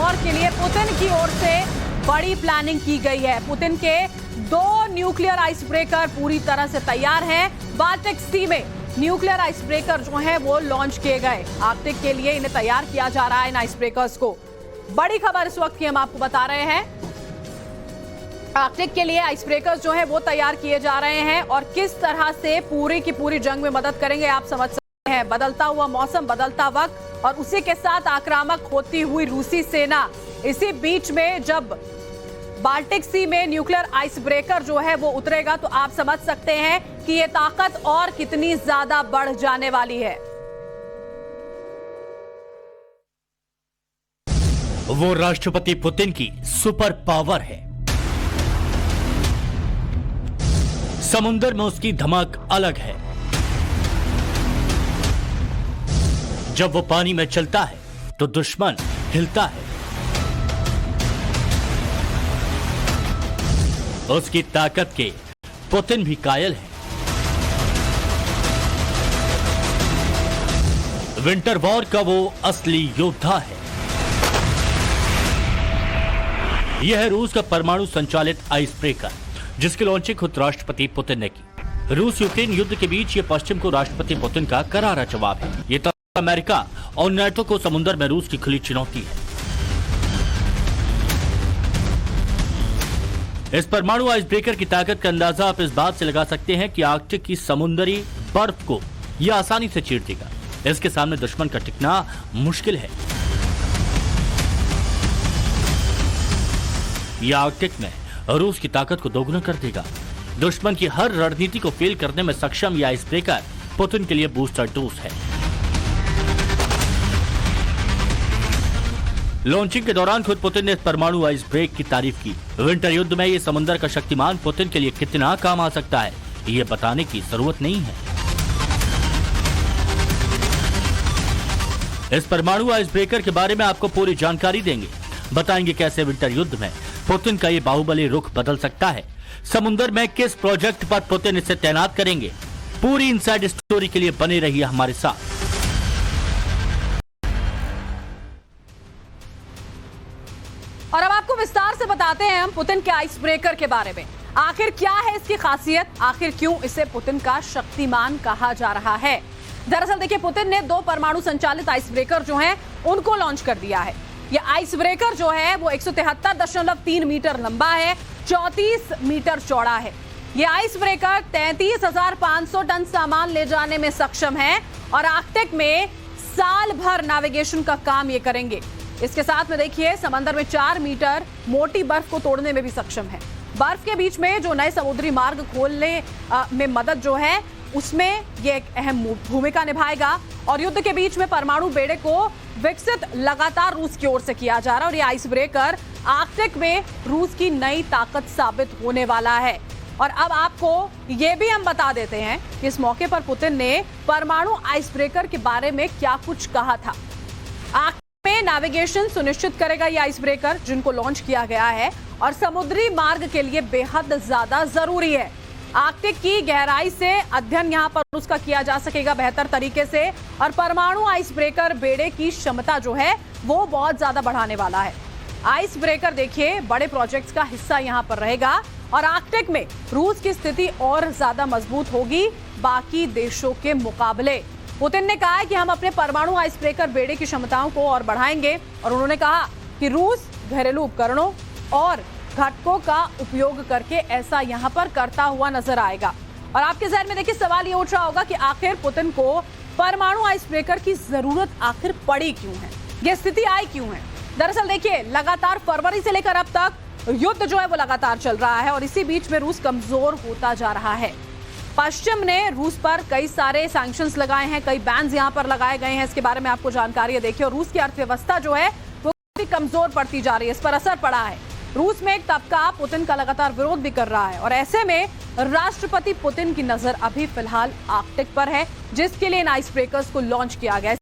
War के लिए Putin की ओर से बड़ी प्लानिंग की गई है। पुतिन के 2 न्यूक्लियर आइस ब्रेकर पूरी तरह से तैयार हैं। बाल्टिक सी में न्यूक्लियर आइस ब्रेकर जो हैं वो लॉन्च किए गए। आर्कटिक के लिए इन्हें तैयार किया जा रहा है, इन आइस ब्रेकर्स को। बड़ी खबर इस वक्त की हम आपको बता रहे हैं। आर्कटिक के लिए आइस ब्रेकर्स जो है वो तैयार किए जा रहे हैं और किस तरह से पूरी की पूरी जंग में मदद करेंगे आप समझ सकते हैं। बदलता हुआ मौसम, बदलता वक्त और उसी के साथ आक्रामक होती हुई रूसी सेना। इसी बीच में जब बाल्टिक सी में न्यूक्लियर आइस ब्रेकर जो है वो उतरेगा तो आप समझ सकते हैं कि ये ताकत और कितनी ज्यादा बढ़ जाने वाली है। वो राष्ट्रपति पुतिन की सुपर पावर है। समुद्र में उसकी धमक अलग है। जब वो पानी में चलता है तो दुश्मन हिलता है। उसकी ताकत के पुतिन भी कायल है। विंटर वॉर का वो असली योद्धा है। यह है रूस का परमाणु संचालित आइस ब्रेकर, जिसकी लॉन्चिंग खुद राष्ट्रपति पुतिन ने की। रूस यूक्रेन युद्ध के बीच ये पश्चिम को राष्ट्रपति पुतिन का करारा जवाब है। ये तो अमेरिका और नाटो को समुद्र में रूस की खुली चुनौती है। इस परमाणु आइस ब्रेकर की ताकत का अंदाजा आप इस बात से लगा सकते हैं कि आर्कटिक की समुद्री बर्फ को यह आसानी से चीर देगा। इसके सामने दुश्मन का टिकना मुश्किल है। यह आर्कटिक में रूस की ताकत को दोगुना कर देगा। दुश्मन की हर रणनीति को फेल करने में सक्षम यह आइस ब्रेकर पुतिन के लिए बूस्टर डोज है। लॉन्चिंग के दौरान खुद पुतिन ने परमाणु आइस ब्रेक की तारीफ की। विंटर युद्ध में ये समुद्र का शक्तिमान पुतिन के लिए कितना काम आ सकता है, ये बताने की जरूरत नहीं है। इस परमाणु आइस ब्रेकर के बारे में आपको पूरी जानकारी देंगे। बताएंगे कैसे विंटर युद्ध में पुतिन का ये बाहुबली रुख बदल सकता है। समुद्र में किस प्रोजेक्ट पर पुतिन इसे तैनात करेंगे। पूरी इनसाइड स्टोरी के लिए बने रहिए हमारे साथ। और अब आपको विस्तार से बताते हैं हम पुतिन के आइस ब्रेकर के बारे में। आखिर क्या है इसकी खासियत, आखिर क्यों इसे पुतिन का शक्तिमान कहा जा रहा है। दरअसल देखिए, पुतिन ने 2 परमाणु संचालित आइस ब्रेकर जो हैं उनको लॉन्च कर दिया है। ये आइस ब्रेकर जो है वो 173.3 मीटर लंबा है, 34 मीटर चौड़ा है। ये आइस ब्रेकर 33,500 टन सामान ले जाने में सक्षम है और आर्कटिक में साल भर नेविगेशन का काम ये करेंगे। इसके साथ में देखिए, समंदर में 4 मीटर मोटी बर्फ को तोड़ने में भी सक्षम है। बर्फ के बीच में जो नए समुद्री मार्ग खोलने में मदद जो है उसमें ये एक अहम भूमिका निभाएगा। और युद्ध के बीच में परमाणु बेड़े को विकसित लगातार रूस की ओर से किया जा रहा है और ये आइस ब्रेकर आर्कटिक में रूस की नई ताकत साबित होने वाला है। और अब आपको ये भी हम बता देते हैं कि इस मौके पर पुतिन ने परमाणु आइस ब्रेकर के बारे में क्या कुछ कहा था। आर्कटिक में नेविगेशन सुनिश्चित करेगा ये आइस ब्रेकर, जिनको लॉन्च किया गया है और समुद्री मार्ग के लिए बेहद ज्यादा जरूरी है। आर्कटिक की गहराई से अध्ययन यहां पर उसका किया जा सकेगा बेहतर तरीके से और परमाणु आइस ब्रेकर बेड़े की क्षमता जो है वो बहुत ज्यादा बढ़ाने वाला है। आइस ब्रेकर देखिए बड़े प्रोजेक्ट्स का हिस्सा यहां पर रहेगा और आर्कटिक में रूस की स्थिति और ज्यादा मजबूत होगी बाकी देशों के मुकाबले। पुतिन ने कहा है कि हम अपने परमाणु आइस ब्रेकर बेड़े की क्षमताओं को और बढ़ाएंगे और उन्होंने कहा कि रूस घरेलू उपकरणों और घटकों का उपयोग करके ऐसा यहां पर करता हुआ नजर आएगा। और आपके जहन में देखिए सवाल ये उठ रहा होगा कि आखिर पुतिन को परमाणु आइस ब्रेकर की जरूरत आखिर पड़ी क्यों है, ये स्थिति आई क्यों है। दरअसल देखिए, लगातार फरवरी से लेकर अब तक युद्ध जो है वो लगातार चल रहा है और इसी बीच में रूस कमजोर होता जा रहा है। पश्चिम ने रूस पर कई सारे सैंक्शंस लगाए हैं, कई बैन्स यहां पर लगाए गए हैं। इसके बारे में आपको जानकारी है। देखिए, और रूस की अर्थव्यवस्था जो है वो काफी कमजोर पड़ती जा रही है, इस पर असर पड़ा है। रूस में एक तबका पुतिन का लगातार विरोध भी कर रहा है और ऐसे में राष्ट्रपति पुतिन की नजर अभी फिलहाल आर्कटिक पर है, जिसके लिए इन आइस ब्रेकर्स को लॉन्च किया गया है।